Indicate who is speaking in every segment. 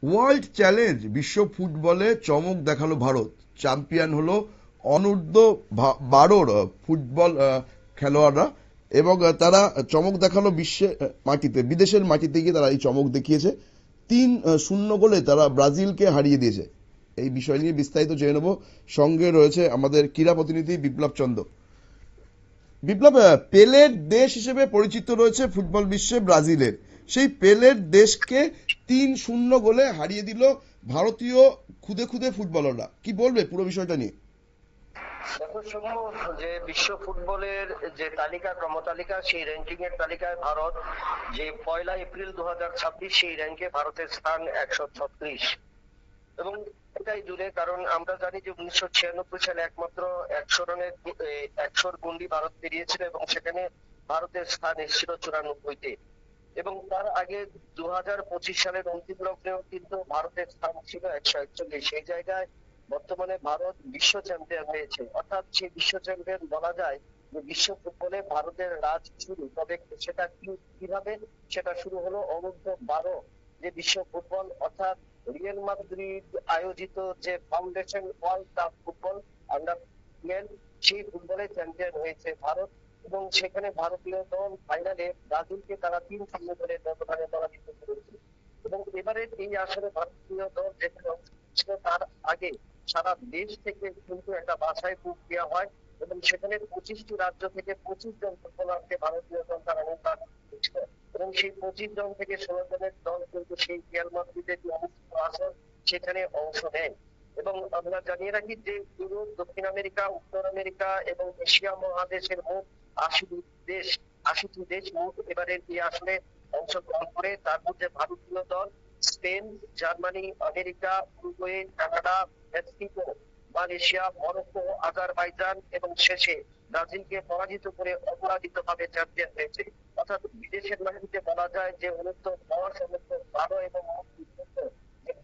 Speaker 1: World challenge বিশ্ব ফুটবলে চমক দেখালো ভারত। চ্যাম্পিয়ন হলো অনূর্ধ্ব 12 ফুটবল খেলোয়াড়রা। এবং তারা চমক দেখালো বিশ্বের মাটিতে, বিদেশের মাটিতে গিয়ে তারা এই চমক দেখিয়েছে। 3-0 গোলে তারা ব্রাজিলকে হারিয়ে দিয়েছে। এই বিষয় নিয়ে বিস্তারিত জেনে নেব। সঙ্গে রয়েছে আমাদের ক্রীড়া প্রতিনিধি বিপ্লব চন্দ। বিপ্লব, পেলের দেশ হিসেবে পরিচিত রয়েছে ফুটবল বিশ্বে ব্রাজিলের। সেই পেলের দেশকে 3-0 গোলে হারিয়ে দিল ভারতীয় খুদে খুদে ফুটবলাররা। কি বলবে পুরো বিষয়টা নিয়ে?
Speaker 2: দেখো শুভ, যে বিশ্ব ফুটবলের যে তালিকা, ক্রমতালিকা, সেই র্যাঙ্কিং এর তালিকায় ভারত যে 1 এপ্রিল 2026 সেই র্যাঙ্কে ভারতের স্থান 136। এবং এটাই জুড়ে, কারণ আমরা জানি যে 1996 সালে একমাত্র 100 গন্ডি ভারত পেরিয়েছিল এবং সেখানে ভারতের স্থান এসেছিল 94-তে। এবং তার আগে 2025 সালের অন্তিম লগ্নেও কিন্তু ভারতের স্থান ছিল 141। সেই জায়গায় বর্তমানে ভারত বিশ্ব চ্যাম্পিয়ন হয়েছে, অর্থাৎ সেই বিশ্ব চ্যাম্পিয়ন বলা যায় যে বিশ্ব ফুটবলে ভারতের রাজ শুরু। তবে সেটা কিভাবে সেটা শুরু হলো অনূর্ধ্ব 12 যে বিশ্ব ফুটবল, অর্থাৎ রিয়াল মাদ্রিদ আয়োজিত যে foundation world cup football under 12, সেই ফুটবলে চ্যাম্পিয়ন হয়েছে ভারত। এবং সেখানে ভারতীয় দল ফাইনালে ব্রাজিলকে তারা 3-0 করে ব্যবধানে পরাজিত করেছে। এবং এবারের এই আসরে ভারতীয় দল যেখানে অংশ নিচ্ছিল, তার আগে সারা দেশ থেকে কিন্তু একটা বাছাই গ্রুপ দেওয়া হয় এবং সেখানে 25টি রাজ্য থেকে 25 জন ফুটবলারকে ভারতীয় দল তারা নির্বাচন করেছিল। এবং সেই 25 জন থেকে 16 জনের দল কিন্তু সেই রিয়াল মাদ্রিদের যে অনুষ্ঠিত আসর সেখানে অংশ নেয়। এবং আমরা জানিয়ে রাখি যে ইউরোপ, দক্ষিণ আমেরিকা, উত্তর আমেরিকা এবং এশিয়া মহাদেশের মোট 80টি দেশ মোট এবারের এই আসরে অংশগ্রহণ করে। তার মধ্যে ভারতীয় দল Spain, Germany, America, Uruguay, Canada, Mexico, Malaysia, Morocco, Azerbaijan এবং শেষে ব্রাজিলকে পরাজিত করে অপরাজিতভাবে চ্যাম্পিয়ন হয়েছে। অর্থাৎ বিদেশের মাটিতে বলা যায় যে অনূর্ধ্ব 10, অনূর্ধ্ব 12 এবং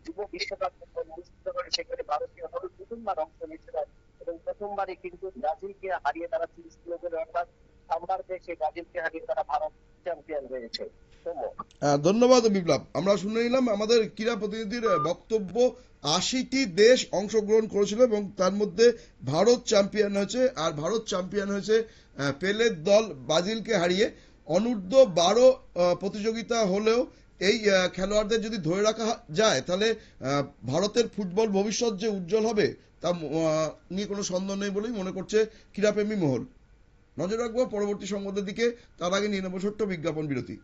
Speaker 2: যুব বিশ্বকাপ অনুষ্ঠিত করে, সেখানে ভারতীয় দল প্রথমবার অংশ নিয়েছিল এবং প্রথমবারই কিন্তু ব্রাজিলকে হারিয়ে তারা 30 করে, অর্থাৎ নাম্বার দেশে ব্রাজিলকে হারিয়ে তারা ভারত চ্যাম্পিয়ন হয়েছে।
Speaker 1: ধন্যবাদ বিপ্লব। আমরা শুনে নিলাম আমাদের ক্রীড়া প্রতিনিধির বক্তব্য। 80টি দেশ অংশগ্রহণ করেছিল এবং তার মধ্যে ভারত চ্যাম্পিয়ন হয়েছে। আর ভারত চ্যাম্পিয়ন হয়েছে পেলের দল ব্রাজিলকে হারিয়ে। অনূর্ধ্ব 12 প্রতিযোগিতা হলেও এই খেলোয়াড়দের যদি ধরে রাখা যায়, তাহলে ভারতের ফুটবল ভবিষ্যৎ যে উজ্জ্বল হবে তা নিয়ে কোনো সন্দেহ নেই বলেই মনে করছে ক্রীড়াপ্রেমী মহল। নজর রাখবো পরবর্তী সংবাদের দিকে। তার আগে নিয়ে নেবো ছোট্ট বিজ্ঞাপন বিরতি।